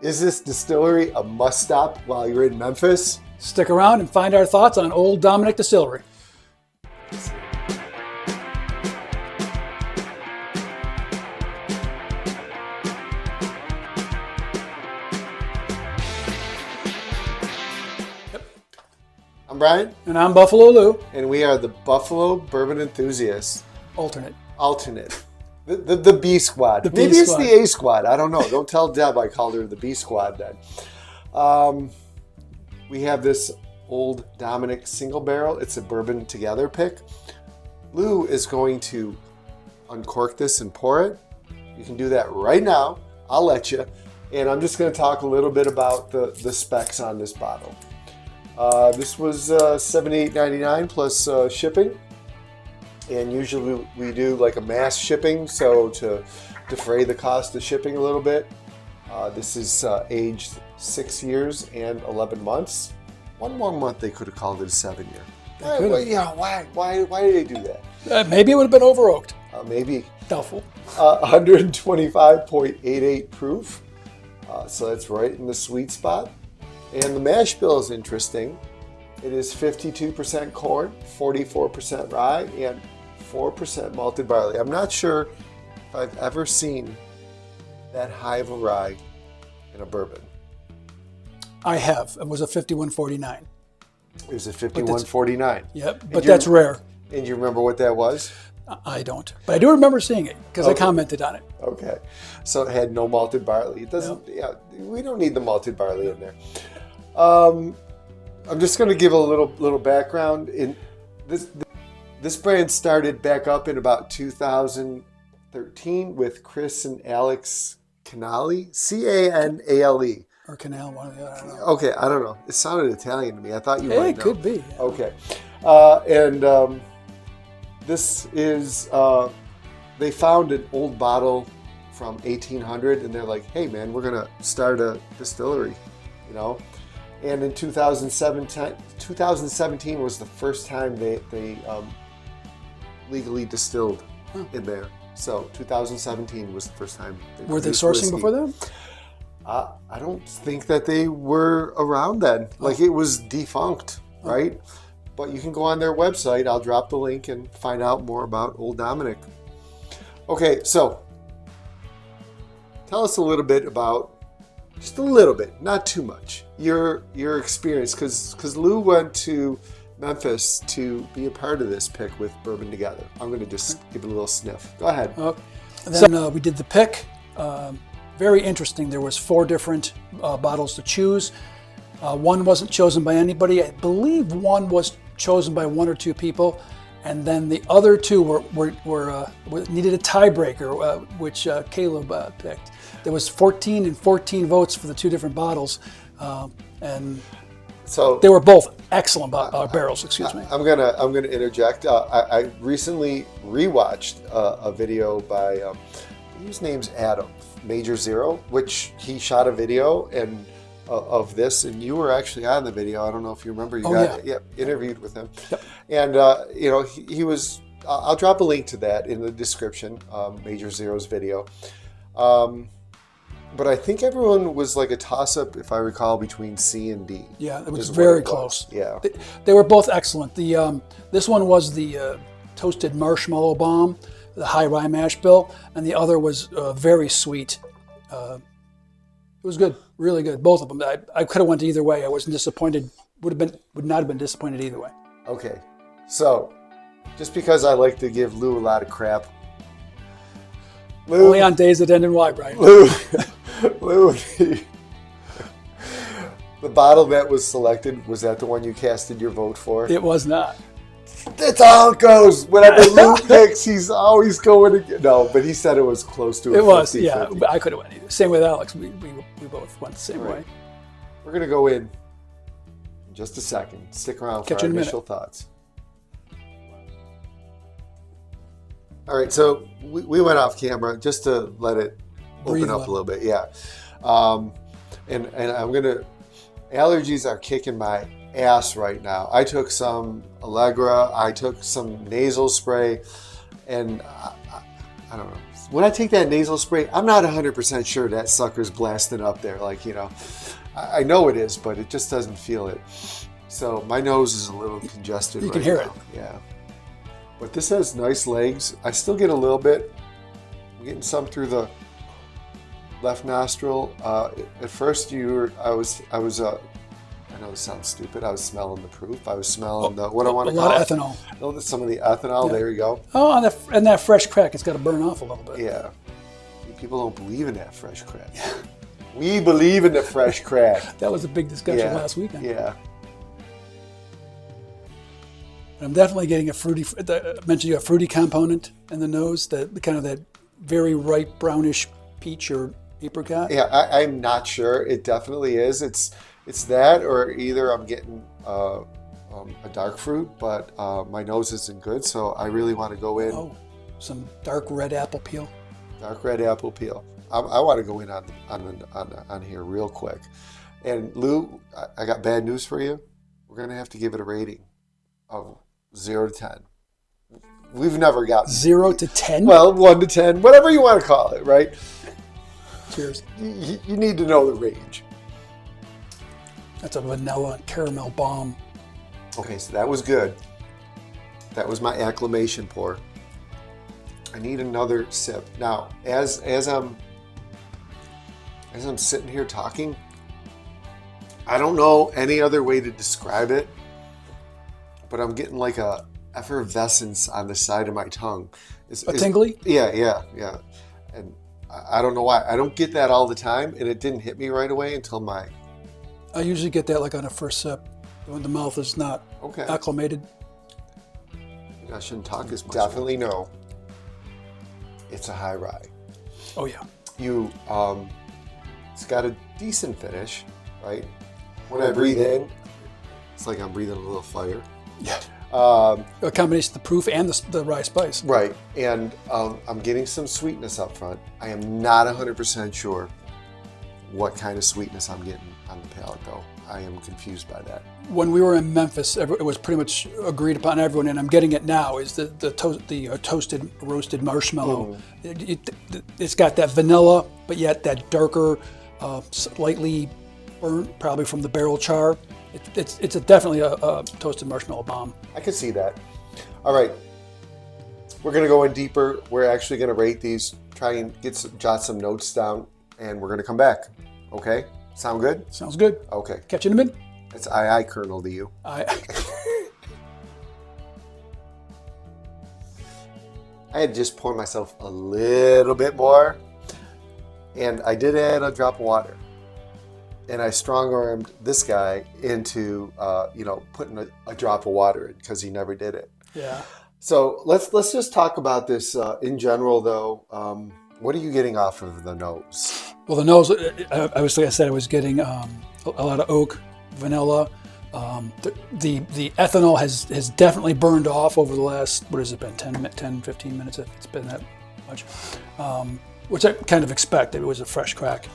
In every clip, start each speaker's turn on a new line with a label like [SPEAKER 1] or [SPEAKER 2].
[SPEAKER 1] Is this distillery a must-stop while you're in Memphis?
[SPEAKER 2] Stick around and find our thoughts on Old Dominick Distillery.
[SPEAKER 1] I'm Brian.
[SPEAKER 2] And I'm Buffalo Lou.
[SPEAKER 1] And we are the Buffalo Bourbon Enthusiasts.
[SPEAKER 2] Alternate.
[SPEAKER 1] The B Squad.
[SPEAKER 2] The B
[SPEAKER 1] Maybe
[SPEAKER 2] Squad.
[SPEAKER 1] it's the A Squad. I don't know. Don't tell Deb I called her the B Squad then. We have this Old Dominick single barrel. It's a bourbon together pick. Lou is going to uncork this and pour it. You can do that right now. I'll let you. And I'm just going to talk a little bit about the specs on this bottle. This was $78.99 plus shipping. And usually we do like a mass shipping, so to defray the cost of shipping a little bit. This is aged 6 years and 11 months. One more month they could have called it a 7-year. Why did they do that?
[SPEAKER 2] Maybe it would have been over oaked.
[SPEAKER 1] Maybe.
[SPEAKER 2] Doubtful.
[SPEAKER 1] 125.88 proof. So that's right in the sweet spot. And the mash bill is interesting. It is 52% corn, 44% rye, and 4% malted barley. I'm not sure if I've ever seen that high of a rye in a bourbon.
[SPEAKER 2] I have. It was a 51.49.
[SPEAKER 1] It was a 51.49.
[SPEAKER 2] Yep, but that's rare.
[SPEAKER 1] And you remember what that was?
[SPEAKER 2] I don't. But I do remember seeing it because I commented on it.
[SPEAKER 1] Okay. So it had no malted barley. It doesn't, yeah, we don't need the malted barley in there. I'm just going to give a little background. In this brand started back up in about 2013 with Chris and Alex Canale, Canale.
[SPEAKER 2] Or Canal, one of the other. I don't know.
[SPEAKER 1] Okay, I don't know. It sounded Italian to me. I thought you might know.
[SPEAKER 2] It could be. Yeah.
[SPEAKER 1] Okay. This is, they found an old bottle from 1800 and they're like, hey man, we're going to start a distillery, you know? And in 2017 was the first time they legally distilled in there. So 2017 was the first time.
[SPEAKER 2] Were they sourcing before that?
[SPEAKER 1] I don't think that they were around then. Like it was defunct, right? But you can go on their website. I'll drop the link and find out more about Old Dominick. Okay, so tell us a little bit about, just a little bit, not too much, your experience, because Lou went to Memphis to be a part of this pick with Bourbon Together. I'm going to just give it a little sniff. Go ahead.
[SPEAKER 2] Then we did the pick. Very interesting. There was 4 different bottles to choose. One wasn't chosen by anybody. I believe one was chosen by 1 or 2 people, and then the other 2 were needed a tiebreaker, which Caleb picked. There was 14 and 14 votes for the 2 different bottles, and so they were both excellent barrels. Excuse me.
[SPEAKER 1] I'm gonna interject. I recently rewatched a video by his name's Adam Major Zero, which he shot a video and of this, and you were actually on the video. I don't know if you remember. You interviewed with him, and you know he was. I'll drop a link to that in the description. Major Zero's video. But I think everyone was like a toss-up, if I recall, between C and D.
[SPEAKER 2] Yeah, it was very close.
[SPEAKER 1] Yeah,
[SPEAKER 2] they were both excellent. The this one was the toasted marshmallow bomb, the high rye mash bill, and the other was very sweet. It was good, really good, both of them. I could have went either way. I wasn't disappointed. Would not have been disappointed either way.
[SPEAKER 1] Okay, so just because I like to give Lou a lot of crap, Lou,
[SPEAKER 2] only on days that end in Y, Brian.
[SPEAKER 1] Lou, the bottle that was selected, was that the one you casted your vote for?
[SPEAKER 2] It was not.
[SPEAKER 1] That's how it goes. Whenever Lou picks, he's always going to. No, but he said it was close to.
[SPEAKER 2] It was, yeah. I could have went either. Same with Alex. We both went the same way.
[SPEAKER 1] We're gonna go in just a second. Stick around for our initial thoughts. All right, so we went off camera just to let it open up a little bit. Yeah, and I'm gonna. Allergies are kicking my ass right now. I took some Allegra, I took some nasal spray, and I don't know, when I take that nasal spray, I'm not 100% sure that sucker's blasting up there. Like, I know it is, but it just doesn't feel it. So my nose is a little congested right now.
[SPEAKER 2] You can hear it.
[SPEAKER 1] Yeah. But this has nice legs. I still get a little bit. I'm getting some through the left nostril. At first, I know this sounds stupid. I was smelling the proof. I was smelling what I want to call it.
[SPEAKER 2] A lot of ethanol.
[SPEAKER 1] Some of the ethanol. Yeah. There you go.
[SPEAKER 2] Oh, and that fresh crack, it's got to burn off a little bit.
[SPEAKER 1] Yeah. People don't believe in that fresh crack. We believe in the fresh crack.
[SPEAKER 2] That was a big discussion last weekend.
[SPEAKER 1] Yeah.
[SPEAKER 2] I'm definitely getting a fruity. I mentioned you have fruity component in the nose. The kind of that very ripe brownish peach or apricot.
[SPEAKER 1] Yeah, I'm not sure. It definitely is. It's that, or either I'm getting a dark fruit, but my nose isn't good, so I really want to go in.
[SPEAKER 2] Oh, some dark red apple peel.
[SPEAKER 1] Dark red apple peel. I want to go in on here real quick. And Lou, I got bad news for you. We're gonna have to give it a rating of 0 to 10. We've never got
[SPEAKER 2] 0 to 10.
[SPEAKER 1] Well, 1 to 10, whatever you want to call it, right?
[SPEAKER 2] Cheers.
[SPEAKER 1] You need to know the range.
[SPEAKER 2] That's a vanilla caramel bomb.
[SPEAKER 1] Okay, so that was good. That was my acclamation pour. I need another sip. Now, as I'm sitting here talking, I don't know any other way to describe it, but I'm getting like a effervescence on the side of my tongue.
[SPEAKER 2] Tingly?
[SPEAKER 1] Yeah. And I don't know why. I don't get that all the time, and it didn't hit me right away until
[SPEAKER 2] I usually get that like on a first sip when the mouth is not acclimated.
[SPEAKER 1] I shouldn't talk as much. Definitely no. It's a high rye.
[SPEAKER 2] Oh yeah.
[SPEAKER 1] It's got a decent finish, right? When I breathe in, it's like I'm breathing a little fire.
[SPEAKER 2] Yeah. A combination of the proof and the rye spice.
[SPEAKER 1] Right, and I'm getting some sweetness up front. I am not 100% sure what kind of sweetness I'm getting on the palate, though. I am confused by that.
[SPEAKER 2] When we were in Memphis, it was pretty much agreed upon everyone, and I'm getting it now, is the toasted, roasted marshmallow. It's got that vanilla, but yet that darker, slightly burnt, probably from the barrel char. It's definitely a toasted marshmallow bomb.
[SPEAKER 1] I can see that. All right, we're gonna go in deeper. We're actually gonna rate these, try and jot some notes down, and we're gonna come back. Okay, sound good?
[SPEAKER 2] Sounds good.
[SPEAKER 1] Okay.
[SPEAKER 2] Catch you in a minute.
[SPEAKER 1] It's aye, Colonel, to you.
[SPEAKER 2] I
[SPEAKER 1] had to just pour myself a little bit more, and I did add a drop of water. And I strong-armed this guy into, putting a drop of water in because he never did it.
[SPEAKER 2] Yeah.
[SPEAKER 1] So let's just talk about this in general, though. What are you getting off of the nose?
[SPEAKER 2] Well, the nose, like I said, I was getting a lot of oak, vanilla. The ethanol has definitely burned off over the last, what has it been, 10, 15 minutes? It's been that much, which I kind of expected. It was a fresh crack.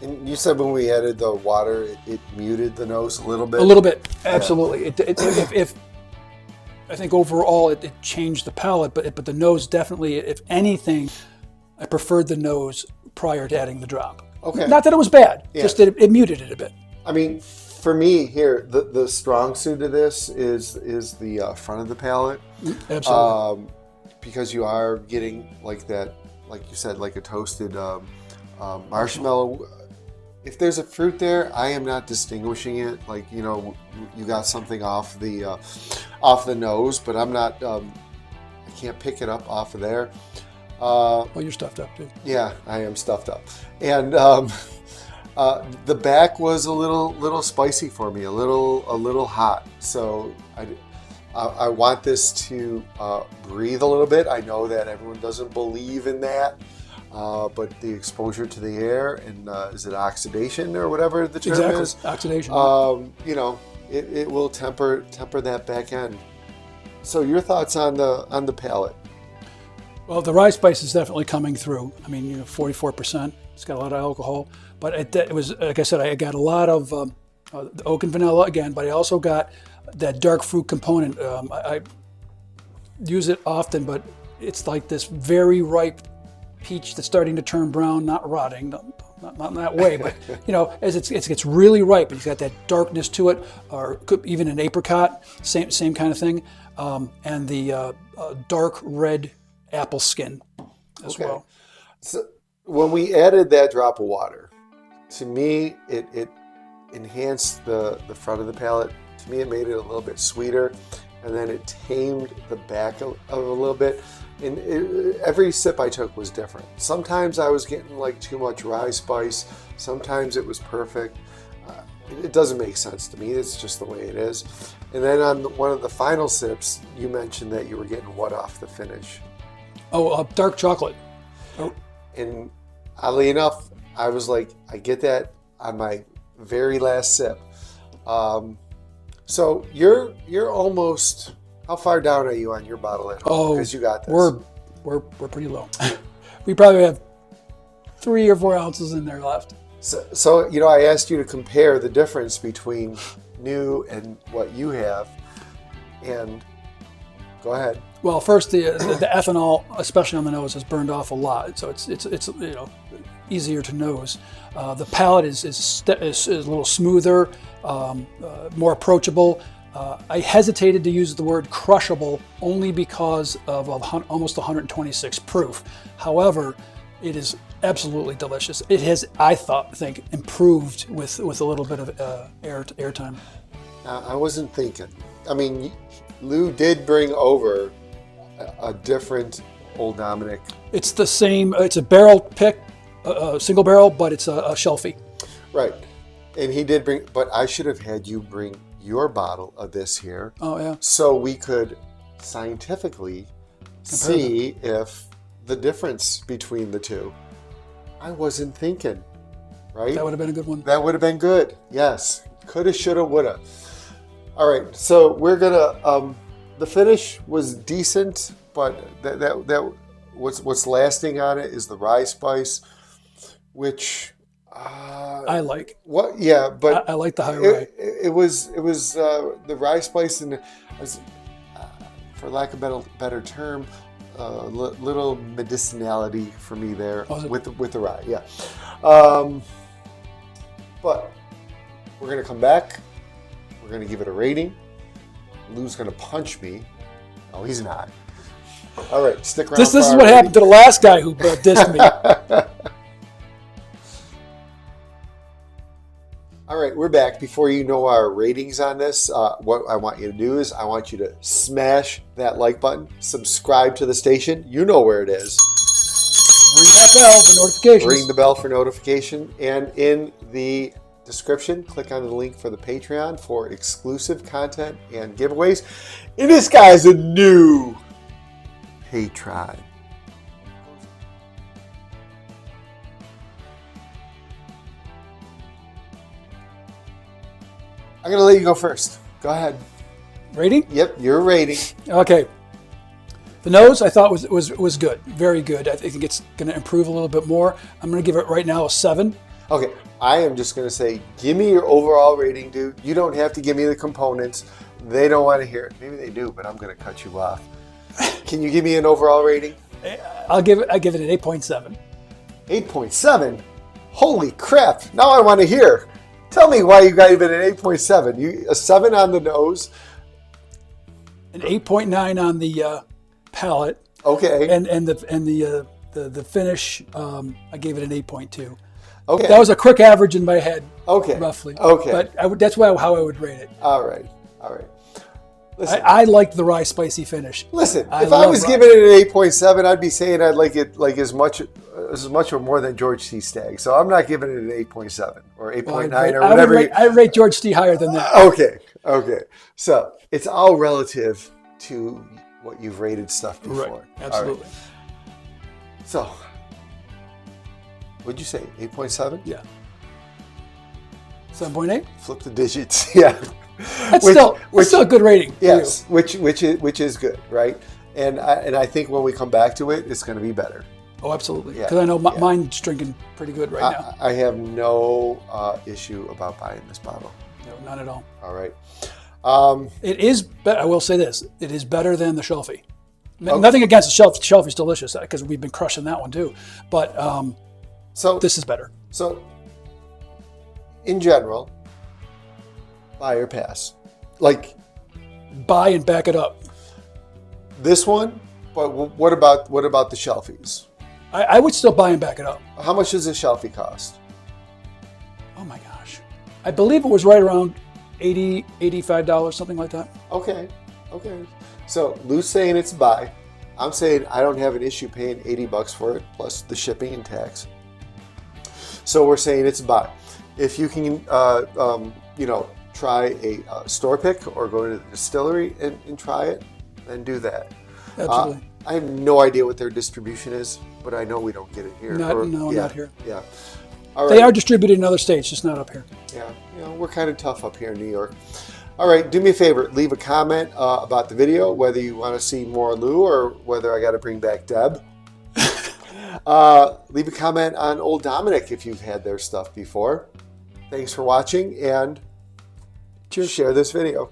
[SPEAKER 1] And you said when we added the water, it muted the nose a little bit?
[SPEAKER 2] A little bit, absolutely. Yeah. If I think overall it changed the palate, but the nose definitely, if anything, I preferred the nose prior to adding the drop.
[SPEAKER 1] Okay.
[SPEAKER 2] Not that it was bad, just that it muted it a bit.
[SPEAKER 1] I mean, for me here, the strong suit of this is the front of the palate.
[SPEAKER 2] Absolutely.
[SPEAKER 1] Because you are getting like that, like you said, like a toasted marshmallow. If there's a fruit there, I am not distinguishing it. Like, you got something off the nose, but I'm not. I can't pick it up off of there.
[SPEAKER 2] Well, you're stuffed up too.
[SPEAKER 1] Yeah, I am stuffed up, and the back was a little spicy for me, a little hot. So I want this to breathe a little bit. I know that everyone doesn't believe in that. But the exposure to the air and is it oxidation or whatever the term is?
[SPEAKER 2] Oxidation.
[SPEAKER 1] It will temper that back end. So your thoughts on the palate?
[SPEAKER 2] Well, the rye spice is definitely coming through. I mean, 44%. It's got a lot of alcohol, but it was, like I said, I got a lot of the oak and vanilla again, but I also got that dark fruit component. I use it often, but it's like this very ripe peach that's starting to turn brown, not rotting, not in that way, but as it gets really ripe, it's got that darkness to it, or could, even an apricot, same kind of thing, and the dark red apple skin as well.
[SPEAKER 1] So when we added that drop of water, to me, it enhanced the front of the palate. To me, it made it a little bit sweeter, and then it tamed the back of a little bit. And every sip I took was different. Sometimes I was getting like too much rye spice. Sometimes it was perfect. It doesn't make sense to me. It's just the way it is. And then on one of the final sips, you mentioned that you were getting what off the finish?
[SPEAKER 2] Oh, dark chocolate. Oh.
[SPEAKER 1] And oddly enough, I was like, I get that on my very last sip. So you're almost. How far down are you on your bottle at home? Because you got this.
[SPEAKER 2] We're pretty low. We probably have 3 or 4 ounces in there left.
[SPEAKER 1] So I asked you to compare the difference between new and what you have, and go ahead.
[SPEAKER 2] Well, first the ethanol, especially on the nose, has burned off a lot, so it's easier to nose. The palate is a little smoother, more approachable. I hesitated to use the word crushable only because of almost 126 proof. However, it is absolutely delicious. It has, I think, improved with a little bit of air time.
[SPEAKER 1] I wasn't thinking. I mean, Lou did bring over a different Old Dominick.
[SPEAKER 2] It's the same. It's a barrel pick, single barrel, but it's a shelfie.
[SPEAKER 1] Right, and he did bring. But I should have had you bring your bottle of this here.
[SPEAKER 2] Oh yeah.
[SPEAKER 1] So we could scientifically see if the difference between the two. I wasn't thinking, right?
[SPEAKER 2] That would have been a good one.
[SPEAKER 1] That would have been good. Yes. Coulda, shoulda, woulda. All right. So we're gonna. The finish was decent, but that what's lasting on it is the rye spice, which.
[SPEAKER 2] I like.
[SPEAKER 1] What? Yeah, but
[SPEAKER 2] I like the high rye.
[SPEAKER 1] It was the rye spice, and for lack of a better term, little medicinality for me there with the rye. Yeah, but we're gonna come back. We're gonna give it a rating. Lou's gonna punch me. No, he's not. All right, stick around.
[SPEAKER 2] This is what happened to the last guy who dissed me.
[SPEAKER 1] All right, we're back. Before you know our ratings on this, what I want you to do is I want you to smash that like button, subscribe to the station. You know where it is.
[SPEAKER 2] Ring that bell for notifications.
[SPEAKER 1] Ring the bell for notification. And in the description, click on the link for the Patreon for exclusive content and giveaways. And this guy's a new patron. I'm going to let you go first. Go ahead.
[SPEAKER 2] Rating?
[SPEAKER 1] Yep, your rating.
[SPEAKER 2] Okay. The nose I thought was good. Very good. I think it's going to improve a little bit more. I'm going to give it right now a 7.
[SPEAKER 1] Okay. I am just going to say, give me your overall rating, dude. You don't have to give me the components. They don't want to hear it. Maybe they do, but I'm going to cut you off. Can you give me an overall rating?
[SPEAKER 2] I give it an 8.7.
[SPEAKER 1] 8.7? Holy crap. Now I want to hear. Tell me why you gave it an 8.7. A 7 on the nose.
[SPEAKER 2] An 8.9 on the palate.
[SPEAKER 1] Okay.
[SPEAKER 2] And the finish, I gave it an 8.2.
[SPEAKER 1] Okay.
[SPEAKER 2] That was a quick average in my head.
[SPEAKER 1] Okay.
[SPEAKER 2] Roughly.
[SPEAKER 1] Okay.
[SPEAKER 2] But that's how I would rate it.
[SPEAKER 1] All right. Listen,
[SPEAKER 2] I liked the rye spicy finish.
[SPEAKER 1] Listen, if I was giving it an 8.7, I'd be saying I'd like it like as much or more than George T. Stagg. So I'm not giving it an 8.7 or 8.9 or whatever.
[SPEAKER 2] I rate George T. higher than that.
[SPEAKER 1] Okay. So it's all relative to what you've rated stuff before.
[SPEAKER 2] Right. Absolutely.
[SPEAKER 1] Right. So, what'd you say? 8.7?
[SPEAKER 2] Yeah. 7.8?
[SPEAKER 1] Flip the digits. Yeah.
[SPEAKER 2] That's still a good rating.
[SPEAKER 1] Yes, which is good, right? And I think when we come back to it, it's going to be better.
[SPEAKER 2] Oh, absolutely. Because I know mine's drinking pretty good right now.
[SPEAKER 1] I have no issue about buying this bottle.
[SPEAKER 2] No, not at all.
[SPEAKER 1] All right.
[SPEAKER 2] It is. I will say this: it is better than the Shelfie. Nothing against the shelf. Shelf is delicious because we've been crushing that one too. But
[SPEAKER 1] So
[SPEAKER 2] this is better.
[SPEAKER 1] So, in general, buy or pass. Like
[SPEAKER 2] Buy and back it up.
[SPEAKER 1] this one, but what about the shelfies?
[SPEAKER 2] I would still buy and back it up.
[SPEAKER 1] How much does a shelfie cost?
[SPEAKER 2] Oh my gosh. I believe it was right around $80, $85, something like that.
[SPEAKER 1] Okay. So Lou's saying it's buy. I'm saying I don't have an issue paying $80 for it plus the shipping and tax. So we're saying it's buy. If you can, try a store pick or go to the distillery and try it, then do that.
[SPEAKER 2] Absolutely.
[SPEAKER 1] I have no idea what their distribution is, but I know we don't get it here.
[SPEAKER 2] Not here.
[SPEAKER 1] Yeah. All right.
[SPEAKER 2] They are distributed in other states, just not up here.
[SPEAKER 1] Yeah. We're kind of tough up here in New York. All right. Do me a favor. Leave a comment about the video, whether you want to see more Lou or whether I got to bring back Deb. Leave a comment on Old Dominick if you've had their stuff before. Thanks for watching and
[SPEAKER 2] Cheers.
[SPEAKER 1] share this video.